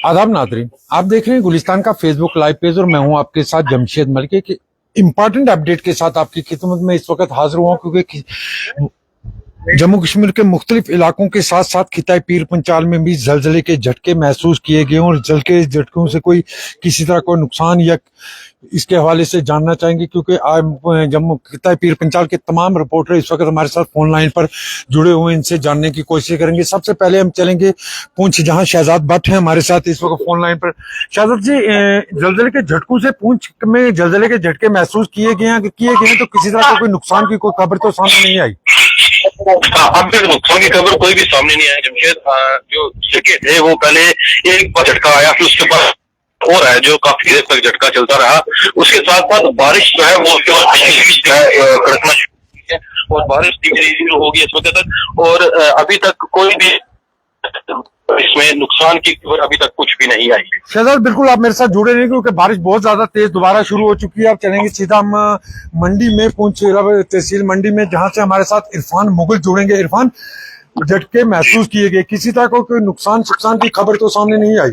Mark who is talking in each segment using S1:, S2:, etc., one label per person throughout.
S1: आदाब नाज़रीन, आप देख रहे हैं गुलिस्तान का फेसबुक लाइव पेज और मैं हूं आपके साथ जमशेद मलिक। एक इम्पोर्टेंट अपडेट के साथ आपकी खिदमत में इस वक्त हाजिर हुआ क्योंकि जम्मू कश्मीर के मुख्तलिफ इलाकों के साथ साथ खिताई पीर पंचाल में भी जलजले के झटके महसूस किए गए और जल के झटकों से कोई किसी तरह कोई नुकसान या इसके हवाले से जानना चाहेंगे क्योंकि आज जम्मू खिताई पीर पंचाल के तमाम रिपोर्टर इस वक्त हमारे साथ फोन लाइन पर जुड़े हुए, इनसे जानने की कोशिश करेंगे। सबसे पहले हम चलेंगे पूंछ, जहां शहजाद भट्ट हैं हमारे साथ इस वक्त फोन लाइन पर। शहजाद जी, जलजले के झटकों से पूंछ में जलजले के झटके महसूस किए गए हैं तो किसी तरह का कोई नुकसान की कोई खबर तो सामने नहीं आई?
S2: अब तक नुकसान की खबर कोई भी सामने नहीं आई जमशेद। जो झटके थे वो पहले एक बार झटका आया, फिर उसके बाद और है जो काफी देर तक झटका चलता रहा। उसके साथ साथ बारिश जो है वो उसके बाद जो है कड़कना शुरू है और बारिश धीरे धीरे होगी इस वक्त तक, और अभी तक कोई भी इसमें नुकसान की खबर अभी तक कुछ भी नहीं आई।
S1: शहजाद, बिल्कुल आप मेरे साथ जुड़े नहीं क्योंकि बारिश बहुत ज्यादा तेज दोबारा शुरू हो चुकी है। आप चलेंगे सीधा हम मंडी में, पूंछ तहसील मंडी में, जहां से हमारे साथ इरफान मुगल जुड़ेंगे। इरफान, झटके महसूस किए गए, किसी तरह को कोई नुकसान की खबर तो सामने नहीं आई?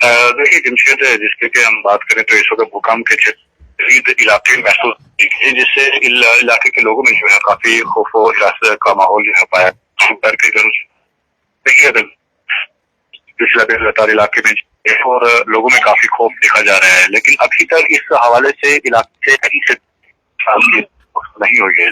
S2: देखिए जमशेद, जिसके की हम बात करें तो इस वक्त भूकंप के इलाके में महसूस किए, जिससे इलाके के लोगों में जो है काफी खौफ और हिरासत का माहौल जो है पाया। देखिए लगातार इलाके में और लोगों में काफी खौफ देखा जा रहा है, लेकिन अभी तक इस हवाले से इलाके से कहीं से नहीं हुई है।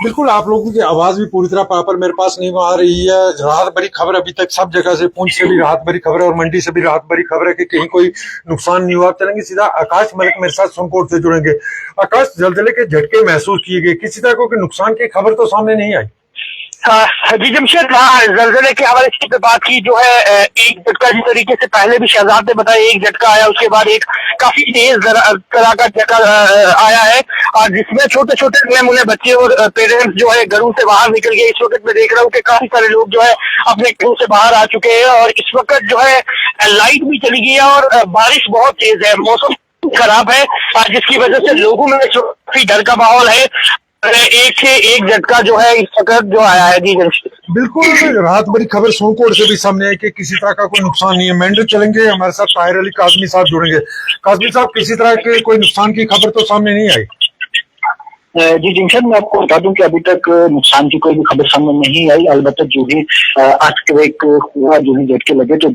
S1: बिल्कुल, आप लोगों की आवाज भी पूरी तरह प्रॉपर मेरे पास नहीं आ रही है। राहत भरी खबर अभी तक सब जगह से, पूंछ से भी राहत भरी खबर है और मंडी से भी राहत भरी खबर है कि कहीं कोई नुकसान नहीं हुआ। आप चलेंगे सीधा आकाश मलिक मेरे साथ सोनकोट से जुड़ेंगे। आकाश, जलजले के झटके महसूस किए गए, किसी तरह को नुकसान की खबर तो सामने नहीं आई?
S3: जी जमशेद, जलजले के हवाले से बात की जो है, एक झटका जिस तरीके से पहले भी शहजाद ने बताया, एक झटका आया, उसके बाद एक काफी तेज तरह का झटका आया है, और जिसमें छोटे छोटे नन्हे मुन्ने बच्चे और पेरेंट्स जो है घरों से बाहर निकल गए। इस वक्त मैं देख रहा हूँ कि काफी सारे लोग जो है अपने घरों से बाहर आ चुके हैं, और इस वक्त जो है लाइट भी चली गई है और बारिश बहुत तेज है, मौसम खराब है, जिसकी वजह से लोगों में काफी डर का माहौल है। एक से एक झटका जो है इस वक्त जो आया है। जी
S1: बिल्कुल, राहत भरी खबर सोनकोट से भी सामने है कि किसी तरह का कोई नुकसान नहीं है। मेंढर चलेंगे, हमारे साथ ताहिर अली काजमी साहब जुड़ेंगे। काजमी साहब, किसी तरह के कोई नुकसान की खबर तो सामने नहीं आई?
S3: जी जमशेद, मैं आपको बता दूं कि अभी तक नुकसान की कोई भी खबर सामने नहीं आई। अलबत्ता जो भी अर्थक्वेक हुआ, जो भी झटके लगे, तो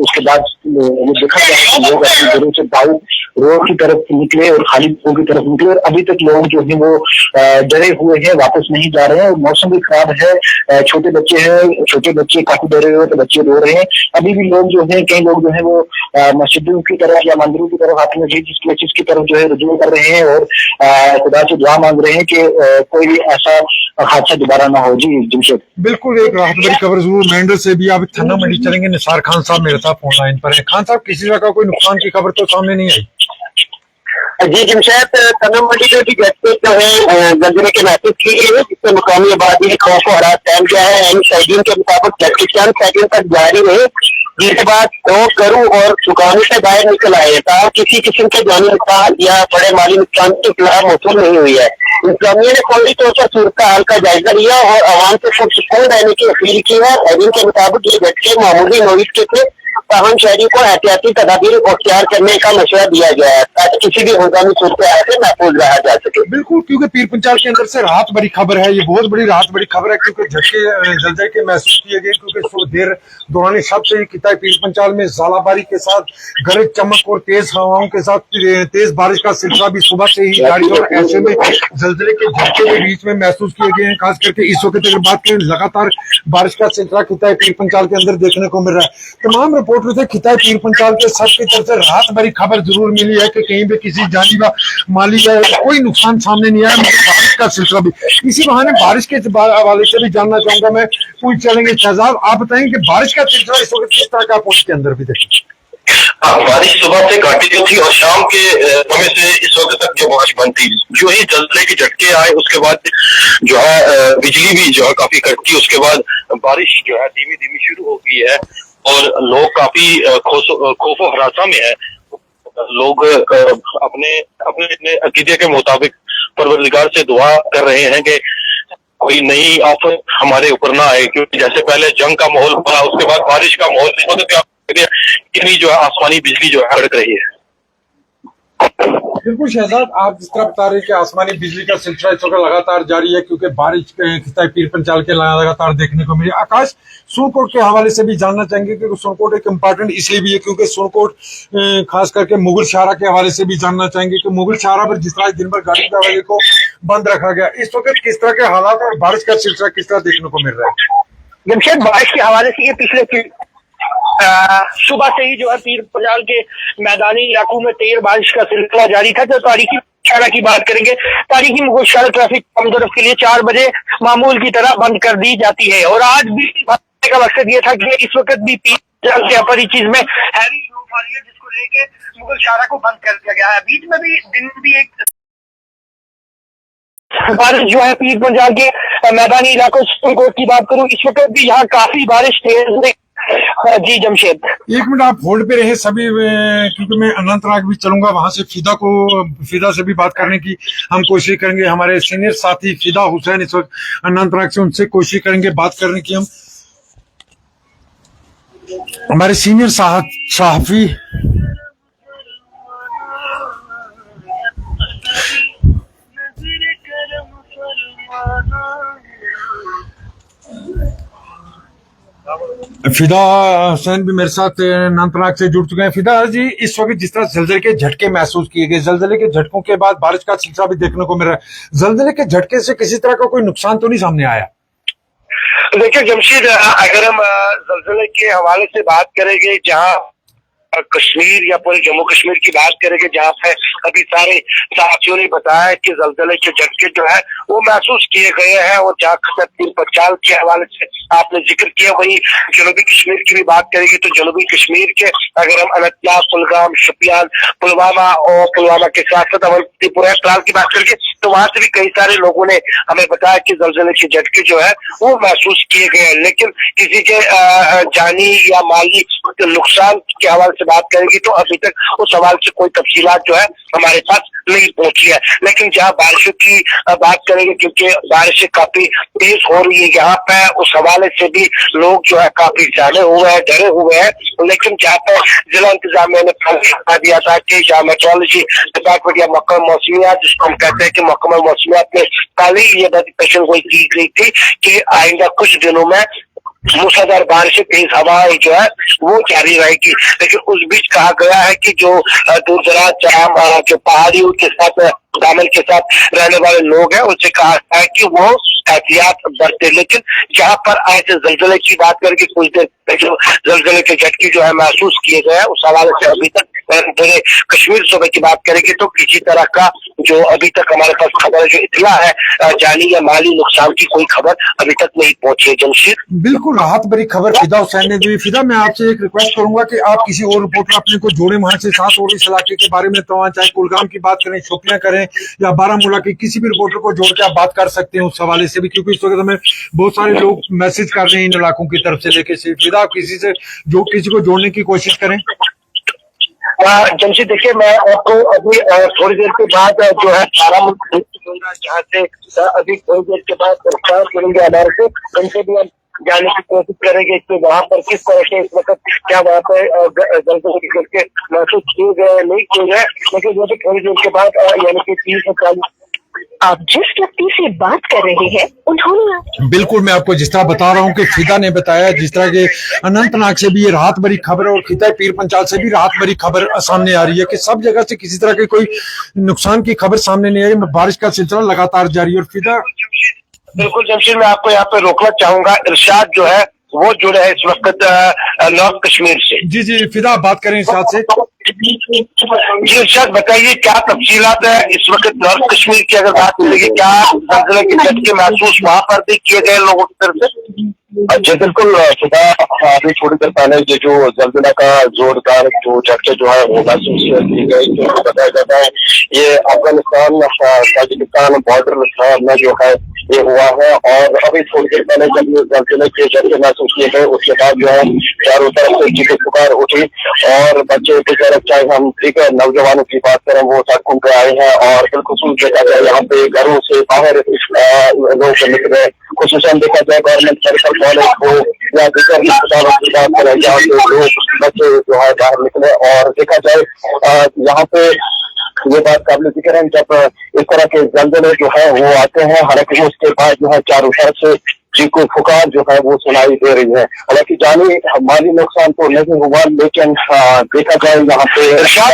S3: उसके बाद वो देखा गया है कि लोग अपने घरों से बाहर रोड की तरफ निकले और खाली रोड की तरफ निकले, और अभी तक लोग जो है वो डरे हुए हैं, वापस नहीं जा रहे हैं। मौसम भी खराब है, छोटे बच्चे काफी डरे हुए, तो बच्चे रो रहे हैं। अभी भी लोग जो है, कई लोग जो है वो मस्जिदों की तरफ या मंदिरों की तरफ अपने चीज की तरफ जो है रुजू कर रहे हैं और खुदा से दुआ मांग रहे हैं कि कोई भी ऐसा हादसा दोबारा ना हो। जी जमशेद,
S1: बिल्कुल, एक राहत भरी खबर जरूर मेंढर से भी। आप थन्ना मंडी चलेंगे, निसार खान साहब मेरे साथ फोन लाइन पर है। खान साहब, किसी तरह का कोई नुकसान की खबर तो सामने नहीं आई?
S3: जी जमशेद, तनम मंडी में भी झटके जो है जलजले के महसूस किए गए, जिससे मुकामी आबादी ने खौफ और हरास फैल गया है। शाहीन के मुताबिक झटके चंद सेकंड तक जारी रहे, जिसके बाद लोग घरों और दुकानों से बाहर निकल आए, ताकि किसी किस्म के जानी नुकसान या बड़े माली नुकसान की इत्तला मौसूल नहीं हुई है। इंतजामिया ने फौरी तौर पर सूरत हाल का जायजा लिया और आवाम से पुरसुकून रहने की अपील की है। शाहीन के मुताबिक ये झटके मामूली नोइज के थे, ताहम शहरी को एहतियाती तदाबीर अख्तियार करने का मशवरा दिया गया है ताकि किसी भी हंगामी सूरत हाल से महफूज रहा जा सके।
S1: बिल्कुल, क्योंकि पीर पंचाल के अंदर से राहत भरी खबर है, ये बहुत बड़ी राहत भरी खबर है क्योंकि झटके जलजले के महसूस किए गए, क्योंकि देर दौरान शब से ही किताई पीर पंचाल में ज़ालाबारी के साथ गरज चमक और तेज हवाओं के साथ तेज बारिश का सिलसिला भी सुबह से ही जारी है, और ऐसे में जलजले के झटके के बीच में महसूस किए गए हैं। खास करके इस वक्त अगर बात करें, लगातार बारिश का सिलसिला किताई पीर पंचाल के अंदर देखने को मिल रहा है। तमाम रिपोर्टर से खिताई पीर पंचाल के सबकी तरफ से राहत भरी खबर जरूर मिली है कि कहीं भी किसी जानी व माली का कोई नुकसान सामने नहीं आया। बारिश का सिलसिला भी, इसी बहाने बारिश के हवाले से भी जानना चाहूंगा मैं। पूछ चलेंगे शहजाद, आप बताएंगे कि बारिश का सिलसिला इस वक्त किस तरह का पूंछ के अंदर भी देखें?
S2: बारिश सुबह से घाटी जो थी और शाम के समय से इस वक्त तक जो बारिश बंद थी, जो ही जलजले के झटके आए उसके बाद जो है बिजली भी जो है काफी कड़की, उसके बाद बारिश जो है धीमी धीमी शुरू हो गई है और लोग काफी खौफो हरासा में है। लोग अपने अपने अकीदे के मुताबिक परवरदिगार से दुआ कर रहे हैं कि कोई नई आफत हमारे ऊपर ना आए, क्योंकि जैसे पहले जंग का माहौल था, उसके बाद बारिश का माहौल, इस वक्त कितनी जो है आसमानी बिजली जो है कड़क रही है।
S1: बिल्कुल शहजाद, आप जिस तरह बता रहे हैं कि आसमानी बिजली का सिलसिला इस वक्त लगातार जारी है, क्योंकि बारिश खिताब पीर पंचाल के लगातार देखने को मिली। आकाश, सुरकोट के हवाले से भी जानना चाहेंगे, क्योंकि सुरकोट एक इम्पोर्टेंट इसलिए भी है क्योंकि सुरकोट खास करके मुगल शाहरा के हवाले से भी जानना चाहेंगे कि मुगल शाहरा पर जिस तरह दिन भर गाड़ी के हवाले को बंद रखा गया, इस वक्त किस तरह के हालात और बारिश का सिलसिला किस तरह देखने को मिल रहा है?
S3: जमशेद, बारिश के हवाले से ये पिछले सुबह से ही जो है पीर पंजाल के मैदानी इलाकों में तेज बारिश का सिलसिला जारी था। जो तारीखी मुगलशारा की बात करेंगे, तारीखी मुगलशारा ट्रैफिक आमदोरफ्त के लिए 4 बजे मामूल की तरह बंद कर दी जाती है। और आज भी का मकसद ये था कि इस वक्त भी पीर पंजाल के अपर चीज में हैवी धूप आ रही है, जिसको लेके मुगलशारा को बंद कर दिया गया है। बीच में भी दिन भी एक बारिश जो है पीर पंजाल के मैदानी इलाकों सुरकोट की बात करूं, इस वक्त भी यहाँ काफी बारिश तेज। जी जमशेद,
S1: 1 मिनट आप होल्ड पे रहे सभी, क्योंकि मैं अनंतनाग भी चलूंगा, वहां से फिदा से भी बात करने की हम कोशिश करेंगे। हमारे सीनियर साथी फिदा हुसैन इस वक्त अनंतनाग से, उनसे कोशिश करेंगे बात करने की। हम हमारे सीनियर सहाफी फिदा हुसैन भी मेरे साथ अनंतनाग से जुड़ चुके हैं। फिदा जी, इस वक्त जिस तरह जलजले के झटके महसूस किए गए, जलजले के झटकों के बाद बारिश का सिलसिला भी देखने को मिल रहा है, जलजले के झटके से किसी तरह का कोई नुकसान तो नहीं सामने आया?
S2: देखिए जमशेद, अगर हम जलजले के हवाले से बात करेंगे, जहाँ कश्मीर या पूरे जम्मू कश्मीर की बात करेंगे, जहाँ पे अभी सारे साथियों ने बताया कि जलजले के झटके जो है वो महसूस किए गए हैं। और जहाँ पीर पंचाल के हवाले से आपने जिक्र किया, वही जनूबी कश्मीर की भी बात करेंगे तो जनूबी कश्मीर के अगर हम अनंतनाग, कुलगाम, शोपियान, पुलवामा और पुलवामा के साथ साथ अवंतीपुरा त्राल की बात करेंगे तो वहां से भी कई सारे लोगों ने हमें बताया कि जलजले के झटके जो है वो महसूस किए गए हैं। लेकिन किसी के जानी या माली नुकसान के हवाले से बात करेंगे तो अभी तक उस सवाल से कोई तफसीलात जो है हमारे पास नहीं पहुंची है। लेकिन जहाँ बारिशों की बात करेंगे, क्योंकि बारिशें काफी तेज हो रही है यहाँ पे, उस हवाले से भी लोग जो है काफी जाने हुए हैं, डरे हुए हैं। लेकिन जहाँ पे जिला इंतजामिया ने पहले बता दिया था कि जहाँ मेट्रोलॉजी डिपार्टमेंट या महकमा मौसमियात, जिसको हम कहते हैं कि महकमा मौसमियात ने पहले ही ये पेशन गोई की गई थी कि आइंदा कुछ दिनों में मूसलाधार बारिशें, तेज हवाएं जो है वो जारी रहेगी। लेकिन उस बीच कहा गया है कि जो दूर दराज जो पहाड़ियों के साथ दामन के साथ रहने वाले लोग हैं, उनसे कहा है कि वो एहतियात बरते। लेकिन जहाँ पर आज जलजले की बात करके कुछ देर जो जलजले के झटके जो है महसूस किए गए हैं, उस हवाले से अभी तक पूरे कश्मीर सूबे की बात करेंगे तो किसी तरह का जो अभी तक हमारे पास खबर जो इतला है जानी या माली नुकसान की कोई खबर अभी तक नहीं पहुंची है। जमशेद,
S1: बिल्कुल राहत भरी खबर फिदा हुसैन ने दी। फिदा, मैं आपसे एक रिक्वेस्ट करूंगा कि आप किसी और रिपोर्टर अपने को जोड़े वहां से साथ, और इस इलाके के बारे में तो चाहे कुलगाम की बात करें, शोपियां करें या बारामूला की, किसी भी रिपोर्टर को जोड़ के आप बात कर सकते हैं उस हवाले से भी, क्योंकि इस वक्त हमें बहुत सारे लोग मैसेज कर रहे हैं इन इलाकों की तरफ से लेके। फिदा, किसी से जो किसी को जोड़ने की कोशिश करें।
S3: जमशेद, देखिए मैं आपको अभी थोड़ी देर के बाद जो है बारामूला जहाँ से अभी थोड़ी देर के बाद प्रस्ताव करेंगे हमारे से, उनसे भी हम जाने की कोशिश करेंगे कि वहाँ पर किस तरह से इस वक्त क्या वहाँ पर जलजले के महसूस किए गए नहीं किए गए। लेकिन जो थोड़ी देर के बाद यानी कि 30 से 40
S4: आप जिस व्यक्ति से बात कर रहे हैं उन्होंने
S1: बिल्कुल, मैं आपको जिस तरह बता रहा हूँ कि फिदा ने बताया, जिस तरह के अनंतनाग से भी ये राहत भरी खबर और खिताब पीर पंचाल से भी राहत भरी खबर सामने आ रही है कि सब जगह से किसी तरह की कोई नुकसान की खबर सामने नहीं आ रही। बारिश का सिलसिला लगातार जारी है। और फिदा,
S2: बिल्कुल जमशेद, मैं आपको यहाँ पे रोकना चाहूंगा, इरशाद जो है वो जुड़े है इस वक्त नॉर्थ कश्मीर से।
S1: जी फिदा, बात करें इरशाद से।
S2: जी इरशाद, बताइए क्या तफसीलात है इस वक्त नॉर्थ कश्मीर की अगर बात करेंगे, क्या जलजले के झटके महसूस वहाँ पर भी किए गए लोगों की तरफ से?
S5: जी बिल्कुल सुधा, अभी थोड़ी देर पहले ये जो जलजिला का जोरदार जो झटके जो है वो महसूस की गई, जो बताया जाता है ये अफगानिस्तान ताजिकिस्तान बॉर्डर में जो है ये हुआ है। और अभी थोड़ी देर पहले जब जल्द के झटके महसूस किए गए उसके बाद जो है चारों तरफ से चीखी पुकार उठी और बच्चे बेचारे, चाहे हम ठीक है नौजवानों की बात करें, वो सड़कों पे आए हैं और बिल्कुल देखा जाए यहाँ पे घरों से बाहर लोग निकले। खुसूसन देखा जाए गवर्नमेंट मेडिकल कॉलेज हो या दूसरे अस्पतालों की बात करें, जहाँ पे लोग बच्चे जो है बाहर निकले। और देखा जाए यहाँ पे ये बात काबिल जिक्र है, जब इस तरह के जल्जले जो है वो आते हैं, हालांकि उसके बाद जो है चारों तरफ से चीखों पुकार जो है वो सुनाई दे रही है। हालांकि जानी माली नुकसान तो नहीं हुआ, लेकिन देखा जाए यहाँ पे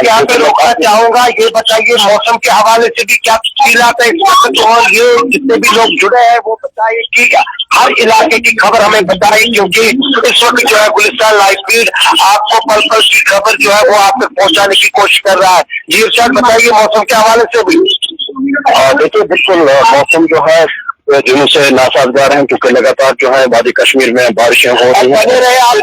S6: यहाँ पे रोकना चाहूंगा, ये बताइए मौसम के हवाले से भी क्या तफसीलात है इस वक्त, और ये जितने भी लोग जुड़े हैं वो बताइए कि हर इलाके की खबर हमें बताइए, क्योंकि इस वक्त जो है गुलिस्तान लाइव फीड आपको पल पल की खबर जो है वो आप तक पहुंचाने की कोशिश कर रहा है। जी इरशाद बताइए मौसम के हवाले से भी।
S5: देखिए बिल्कुल मौसम जो है दिनों से नासाजगार है, क्योंकि लगातार जो है वादी कश्मीर में बारिशें हो रही हैं।
S6: बने रहे आप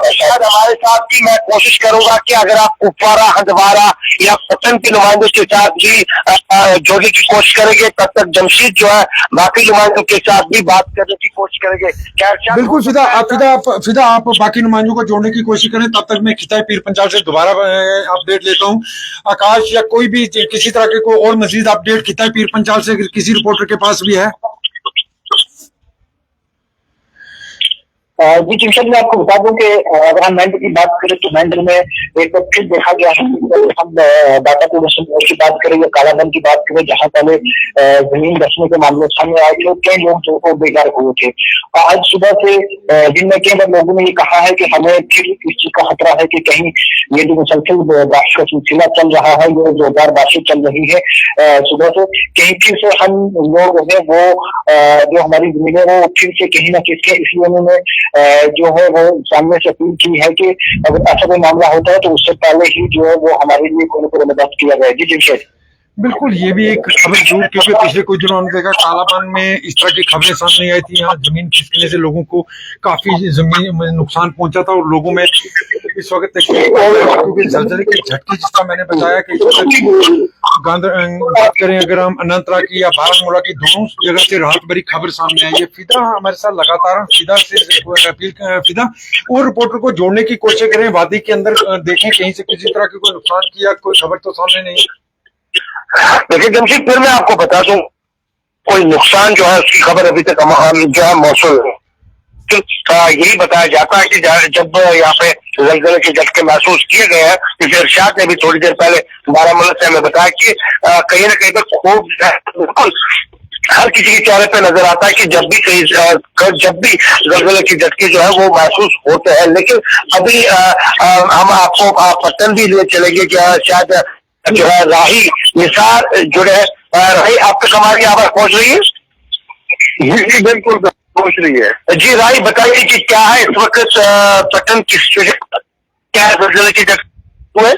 S6: शायद हमारे साथ की मैं कोशिश करूंगा कि अगर आप कुपवारा, हंदवारा या पटन के नुमाइंदों के साथ भी जोड़ने की कोशिश करेंगे, तब तक जमशेद जो है बाकी नुमाइंदों के साथ भी बात करने की कोशिश करेंगे। क्या
S1: बिल्कुल फिदा आप बाकी नुमाइंदों को जोड़ने की कोशिश करें, तब तक मैं खिताब पीर पंजाल से दोबारा अपडेट लेता हूँ। आकाश या कोई भी किसी तरह के कोई और मजीद अपडेट खिताब पीर पंजाल से किसी रिपोर्टर के पास भी है?
S3: जी जमशेद, मैं आपको बता दूं कि अगर हम मैंडल की बात करें तो मैंडल में एक बार फिर देखा गया है, हम डाटा पोल्यूशन की बात करें या कालाधन की बात करें, जहां पहले जमीन बचने के मामले सामने आए थे, कई लोग जो को बेकार हुए थे। आज सुबह से दिन में कई बार लोगों ने ये कहा है कि हमें फिर इस चीज का खतरा है कि कहीं ये जो मुसलसल बारिश का सिलसिला चल रहा है, ये जोरदार बारिश चल रही है सुबह से, कहीं फिर से हम लोग हैं वो जो हमारी जमीनें वो फिर से कहीं ना किसके, इसलिए उन्होंने जो है वो सामने से अपील की है कि अगर ऐसा कोई मामला होता है तो उससे पहले ही जो है वो हमारे लिए कोई ना कोई मदद किया जाए। जी जमशेद
S1: बिल्कुल, ये भी एक खबर जरूर, क्योंकि पिछले कुछ दिनों हमने देखा कालापान में इस तरह की खबरें सामने आई थी, यहाँ जमीन खिसकने से लोगों को काफी जमीन में नुकसान पहुंचा था और लोगों में इस वक्त क्योंकि जलजले के झटके, जिस तरह मैंने बताया कि बात करें अगर हम अनंतनाग की या बारामूला की, दोनों जगह से राहत भरी खबर सामने आई है। फिदा हमारे साथ लगातार, फिदा और रिपोर्टर को जोड़ने की कोशिश करें, वादी के अंदर देखें कहीं से किसी तरह की कोई नुकसान किया कोई खबर तो सामने नहीं।
S6: देखिए जमशेद, फिर मैं आपको बता दूं, कोई नुकसान जो है उसकी खबर अभी तक जो है मौसूल है। यही बताया जाता है कि जब यहाँ पे जलजले के झटके महसूस किए गए हैं, जैसे इरशाद ने भी थोड़ी देर पहले बारामूला से हमें बताया कि कहीं ना कहीं पर खूब बिल्कुल हर किसी के चेहरे पे नजर आता है कि जब भी जलजले के झटके जो है वो महसूस होते हैं। लेकिन अभी हम आपको पटन भी ले चलेंगे, क्या शायद जो है राही निसार जुड़े हैं। राही, आप तक हमारी आवाज पहुंच रही है?
S5: जी बिल्कुल पहुंच रही है।
S6: जी राही, बताइए कि क्या है इस वक्त पटन की सिचुएशन, क्या है जलजले के झटके हुए?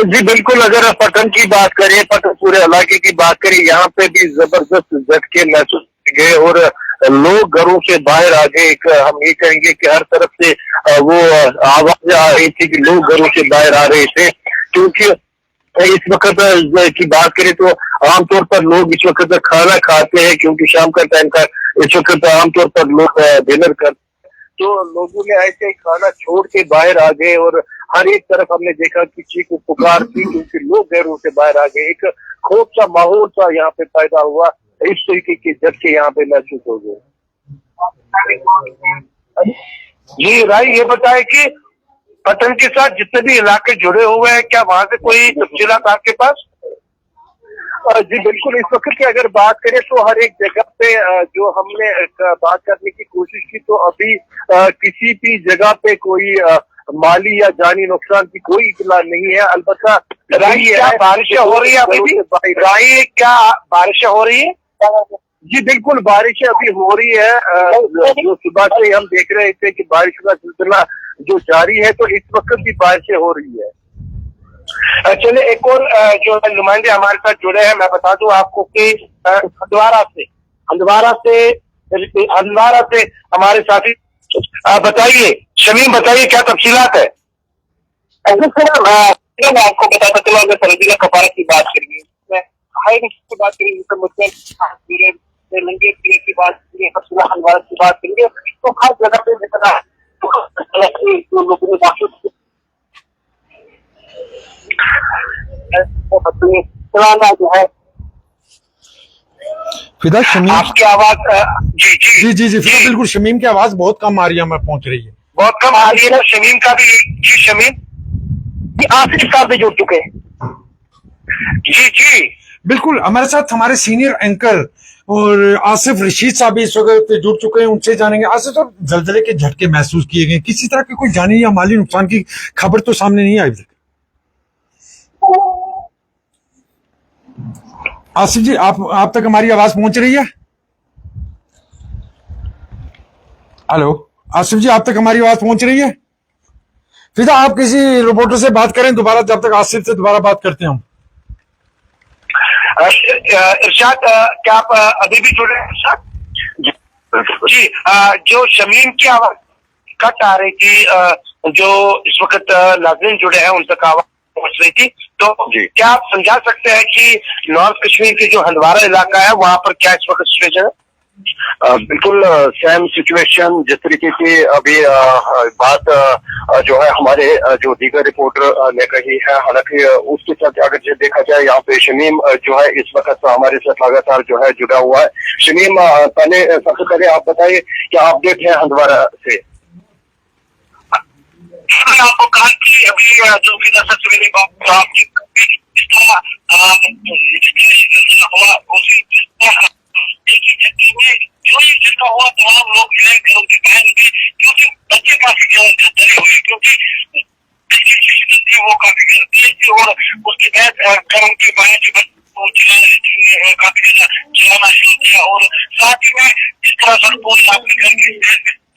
S5: जी बिल्कुल, अगर पटन की बात करें, पटन पूरे इलाके की बात करें, यहाँ पे भी जबरदस्त झटके महसूस गए और लोग घरों से बाहर आ गए। हम ये कहेंगे कि हर तरफ से वो आवाज आ रही थी कि लोग घरों से बाहर आ रहे थे, क्योंकि इस वक्त की बात करें तो आमतौर पर लोग इस वक्त खाना खाते हैं, क्योंकि शाम का टाइम का इस वक्त आमतौर पर लोग डिनर करते हैं, तो लोगों ने ऐसे ही खाना छोड़ के बाहर आ गए और हर एक तरफ हमने देखा कि चीख पुकार थी, क्योंकि लोग घरों से बाहर आ गए। एक खौफ सा माहौल सा यहाँ पे पैदा हुआ, इस तरीके के झटके यहाँ पे महसूस हो गए।
S6: जी राही, ये बताए कि पटन के साथ जितने भी इलाके जुड़े हुए हैं, क्या वहां से कोई तफसीलात आपके पास?
S5: जी बिल्कुल, इस वक्त की अगर बात करें तो हर एक जगह पे जो हमने बात करने की कोशिश की, तो अभी किसी भी जगह पे कोई माली या जानी नुकसान की कोई इतला नहीं है। अलबत्ता
S6: राही, क्या बारिशें हो रही है अभी भी? राही, क्या बारिशें हो रही है?
S5: जी बिल्कुल, बारिशें अभी हो रही है। जो सुबह से हम देख रहे थे कि बारिश का सिलसिला जो जारी है, तो इस वक्त भी बारिशें हो रही है।
S6: चलिए, एक और जो नुमाइंदे हमारे साथ जुड़े हैं, मैं बता दूं आपको कि हंदवारा से हमारे साथी, बताइए शमीम, बताइए क्या तफसीलात है?
S5: मैं आपको बताता चला, अगर सर्दी का कपारा की बात करेंगे,
S6: हायरिंग की बात करेंगे तो मुस्लिम लंगे की बात करेंगे, फसला हलवार की बात करेंगे, तो हर जगह पे जितना जो लोगों ने चलाना जो है
S1: फिदा शमीम,
S6: आपकी आवाज जी जी
S1: जी जी जी फिदा बिल्कुल शमीम की आवाज बहुत कम आ रही है, हमें पहुंच रही है।
S6: बहुत कम आ रही है ना। शमीम का भी जी, शमीम आसिफ साहब भी जुड़ चुके हैं। जी जी
S1: बिल्कुल हमारे साथ हमारे सीनियर एंकर और आसिफ रशीद साहब भी इस वक्त जुड़ चुके हैं, उनसे जानेंगे। आसिफ साहब, जल्जले के झटके महसूस किए गए, किसी तरह के कोई जानी या माली नुकसान की खबर तो सामने नहीं आई। आसिफ जी, आप तक हमारी आवाज पहुंच रही है? हेलो आसिफ जी, आप तक हमारी आवाज पहुंच रही है? फिदा आप किसी रिपोर्टर से बात करें दोबारा, जब तक आसिफ से दोबारा बात करते हैं हम।
S6: इरशाद, क्या आप अभी भी जुड़े हैं इरशाद? जी, जो शमीम की आवाज कट आ रही थी, जो इस वक्त नाज़रीन जुड़े हैं उन तक आवाज पहुंच रही थी, तो क्या आप समझा सकते हैं कि नॉर्थ कश्मीर के जो हंदवारा इलाका है वहां पर क्या इस वक्त सिचुएशन है?
S5: बिल्कुल सेम सिचुएशन जिस तरीके की अभी बात जो है हमारे जो दीगर रिपोर्टर ने कही है, हालांकि उसके साथ अगर जो देखा जाए यहाँ पे शमीम जो है इस वक्त हमारे साथ लगातार जो है जुड़ा हुआ है। शमीम, पहले सबसे पहले आप बताइए क्या अपडेट है हंदवारा से?
S6: आपको कहा कि अभी जो विदा सबसे पहले बात आपकी हुआ उसी जो ये जितना हुआ तमाम लोग जो है घरों के बाहर निकले, क्योंकि बच्चे काफी ज्यादा हुए, क्योंकि वो काफी तेज थी और उसके बाद घरों के बाहर जो काफी ज्यादा चलाना शुरू किया। और साथ ही में जिस तरह सड़कों आपके घर के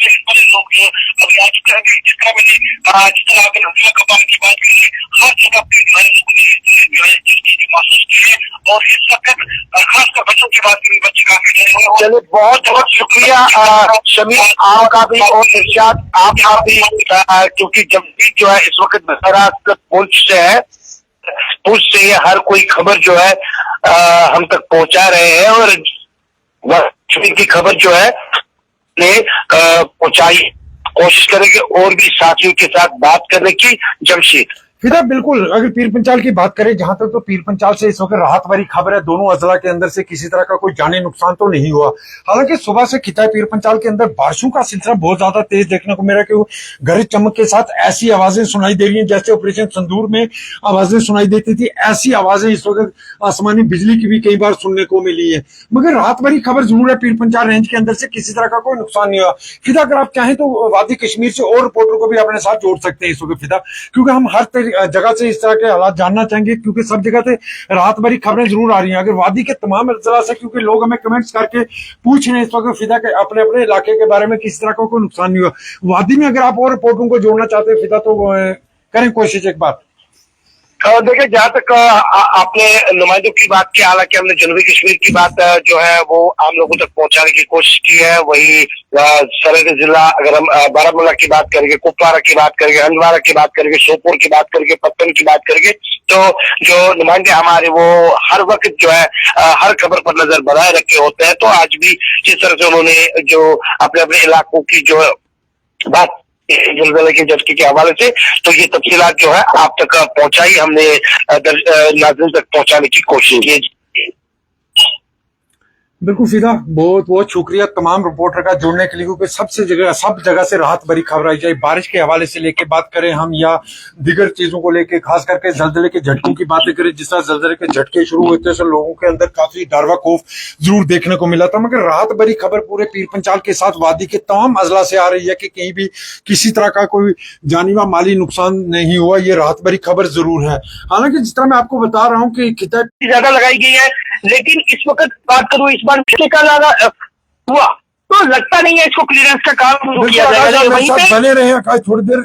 S6: बड़े लोग जो अभी आज जिस तरह मैंने जिस तरह आपने हुआ कबार की बात की, हर जगह पे जो है लोगों ने जो है जिस चीज महसूस की है। और इस वक्त खासकर बच्चों की बात करें, बच्चे काफी डरे हुए हैं।
S5: चलिए, बहुत बहुत शुक्रिया शमीम आपका भी और इरशाद आपका भी, क्योंकि जब भी जो है इस वक्त महाराष्ट्र पुंछ से है, पुंछ से ये हर कोई खबर जो है हम तक पहुंचा रहे हैं और कश्मीर की खबर जो है ने पहुंचाई, कोशिश करेंगे और भी साथियों के साथ बात करने की। जमशेद
S1: फिदा बिल्कुल, अगर पीर पंचाल की बात करें जहां तक, तो पीर पंचाल से इस वक्त राहत भरी खबर है। दोनों अजला के अंदर से किसी तरह का कोई जानी नुकसान तो नहीं हुआ। हालांकि सुबह से खिता पीर पंचाल के अंदर बारिशों का सिलसिला बहुत ज्यादा तेज देखने को मिला, कि गरज चमक के साथ ऐसी आवाजें सुनाई दे रही हैं जैसे ऑपरेशन संदूर में आवाजें सुनाई देती थी, ऐसी आवाजें इस वक्त आसमानी बिजली की भी कई बार सुनने को मिली है। मगर राहत भरी खबर जरूर है, पीर पंचाल रेंज के अंदर से किसी तरह का कोई नुकसान नहीं हुआ। फिदा, अगर आप चाहें तो वादी कश्मीर से और रिपोर्टर को भी अपने साथ जोड़ सकते हैं इस वक्त फिदा, क्योंकि हम हर जगह से इस तरह के हालात जानना चाहेंगे, क्योंकि सब जगह से राहत भरी खबरें जरूर आ रही हैं। अगर वादी के तमाम अजला से, क्योंकि लोग हमें कमेंट्स करके पूछ रहे हैं इस वक्त फिदा के अपने अपने इलाके के बारे में, किसी तरह का कोई नुकसान नहीं हुआ वादी में। अगर आप और रिपोर्टरों को जोड़ना चाहते हैं फिदा, तो करें कोशिश एक बार।
S6: देखिए, जहाँ तक आपने नुमाइंदों की बात की, हालांकि हमने जनूबी कश्मीर की बात जो है वो आम लोगों तक पहुंचाने की कोशिश की है। वही सरहदी जिला, अगर हम बारामूला की बात करेंगे, कुपवारा की बात करेंगे, हंदवारा की बात करेंगे, शोपुर की बात करेंगे, पत्तन की बात करेंगे, तो जो नुमाइंदे हमारे वो हर वक्त जो है हर खबर पर नजर बनाए रखे होते हैं। तो आज भी जिस तरह से उन्होंने जो अपने अपने इलाकों की जो बात जलजले के झटके के हवाले से, तो ये तफसीलात जो है आप तक पहुंचाई हमने, नाज़रीन तक पहुंचाने की कोशिश की।
S1: बिल्कुल फिदा, बहुत बहुत शुक्रिया तमाम रिपोर्टर का जुड़ने के लिए, क्योंकि सब जगह से राहत भरी खबर आई जाए। बारिश के हवाले से लेके बात करें हम या दीगर चीजों को लेके, खास करके जलजले के झटकों की बातें करें, जिस तरह जलजले के झटके शुरू होते से लोगों के अंदर काफी डर व खौफ जरूर देखने को मिला था। मगर राहत भरी खबर पूरे पीर पंचाल के साथ वादी के तमाम अजला से आ रही है कि कहीं भी किसी तरह का कोई जानी व माली नुकसान नहीं हुआ। ये राहत भरी खबर जरूर है। हालांकि जिस तरह मैं आपको बता रहा हूँ कि खिता
S6: ज्यादा लगाई गई है, लेकिन इस वक्त बात करूं, इस बार का ज्यादा हुआ तो लगता नहीं है इसको क्लियरेंस का काम शुरू किया जाएगा।
S1: मेरे साथ बने रहे हैं, थोड़ी देर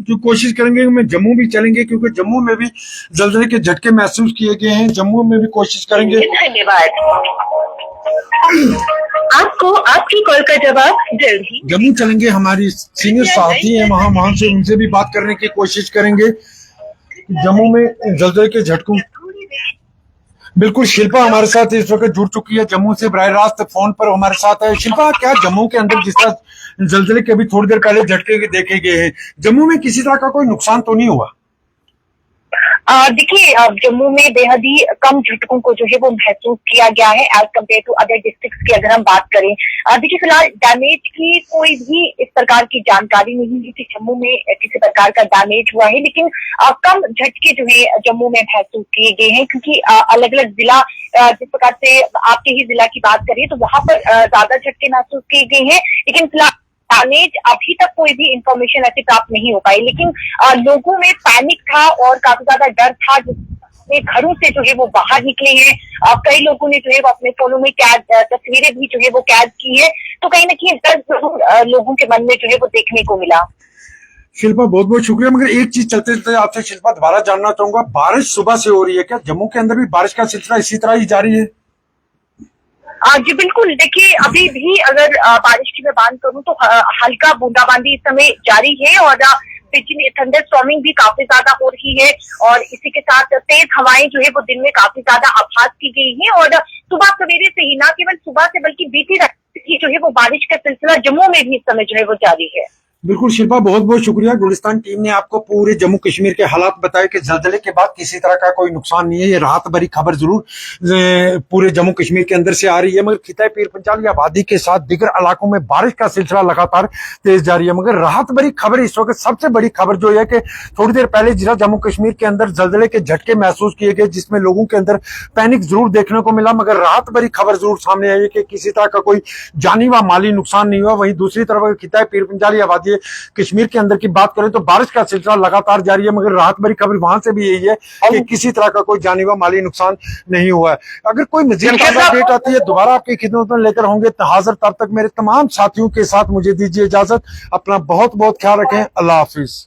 S1: जो कोशिश करेंगे। मैं जम्मू भी चलेंगे, क्योंकि जम्मू में भी जलजले के झटके महसूस किए गए हैं। जम्मू में भी कोशिश करेंगे।
S4: धन्यवाद, आपको आपकी कॉल का जवाब जल्द ही।
S1: जम्मू चलेंगे, हमारी सीनियर साथी हैं वहां से उनसे भी बात करने की कोशिश करेंगे। जम्मू में जलजले के झटकों बिल्कुल, शिल्पा हमारे साथ इस वक्त जुड़ चुकी है जम्मू से, बराह रास्त फोन पर हमारे साथ है। शिल्पा, क्या जम्मू के अंदर जिस तरह जल्जले के अभी थोड़ी देर पहले झटके देखे गए हैं, जम्मू में किसी तरह का कोई नुकसान तो नहीं हुआ?
S4: देखिए, जम्मू में बेहद ही कम झटकों को जो है वो महसूस किया गया है as compared to other districts की अगर हम बात करें। देखिए, फिलहाल डैमेज की कोई भी इस प्रकार की जानकारी नहीं है कि जम्मू में किसी प्रकार का डैमेज हुआ है, लेकिन कम झटके जो है जम्मू में महसूस किए गए हैं, क्योंकि अलग अलग जिला, जिस प्रकार से आपके ही जिला की बात करें तो वहां पर ज्यादा झटके महसूस किए गए हैं, लेकिन फिलहाल डैमेज अभी तक कोई भी इंफॉर्मेशन ऐसी प्राप्त नहीं हो पाई। लेकिन लोगों में पैनिक था और काफी ज्यादा डर था, जिसमें घरों से जो है वो बाहर निकले हैं। कई लोगों ने जो है वो अपने फोनों में कैद तस्वीरें भी जो है वो कैद की है, तो कहीं ना कहीं डर जरूर लोगों के मन में जो है वो देखने को मिला।
S1: शिल्पा, बहुत बहुत शुक्रिया। मगर एक चीज चलते चलते आपसे शिल्पा दोबारा जानना चाहूंगा, बारिश सुबह से हो रही है, क्या जम्मू के अंदर भी बारिश का सिलसिला इसी तरह ही जारी है?
S4: जी बिल्कुल, देखिए अभी भी अगर बारिश की मैं बात करूं तो हल्का बूंदाबांदी इस समय जारी है और बिजली थंडर स्टॉर्मिंग भी काफी ज्यादा हो रही है, और इसी के साथ तेज हवाएं जो है वो दिन में काफी ज्यादा आभास की गई है। और सुबह सवेरे से ही, न केवल सुबह से बल्कि बीती रात की जो है वो बारिश का सिलसिला जम्मू में भी इस समय जो है वो जारी है।
S1: बिल्कुल शिल्पा, बहुत बहुत शुक्रिया। गुलिस्तान टीम ने आपको पूरे जम्मू कश्मीर के हालात बताए कि जल्जले के बाद किसी तरह का कोई नुकसान नहीं है। ये राहत भरी खबर जरूर पूरे जम्मू कश्मीर के अंदर से आ रही है, मगर खिताए पीर पंजाली आबादी के साथ दिगर इलाकों में बारिश का सिलसिला लगातार तेज जारी है। मगर राहत भरी खबर इस वक्त सबसे बड़ी खबर जो है कि थोड़ी देर पहले जिला जम्मू कश्मीर के अंदर जल्जले के झटके महसूस किए गए, जिसमें लोगों के अंदर पैनिक जरूर देखने को मिला, मगर राहत भरी खबर जरूर सामने आई है कि किसी तरह का कोई जानी व माली नुकसान नहीं हुआ। वहीं दूसरी तरफ खिताए पीर पंजाली आबादी कश्मीर के अंदर की बात करें तो बारिश का सिलसिला लगातार जारी है, मगर राहत भरी खबर वहां से भी यही है कि किसी तरह का कोई जानी व माली नुकसान नहीं हुआ है। अगर कोई मजीद ताजा अपडेट आती है दोबारा आपकी खिदमत में लेकर होंगे हाजिर। तब तक मेरे तमाम साथियों के साथ मुझे दीजिए इजाजत। अपना बहुत बहुत ख्याल रखें। अल्लाह हाफिज।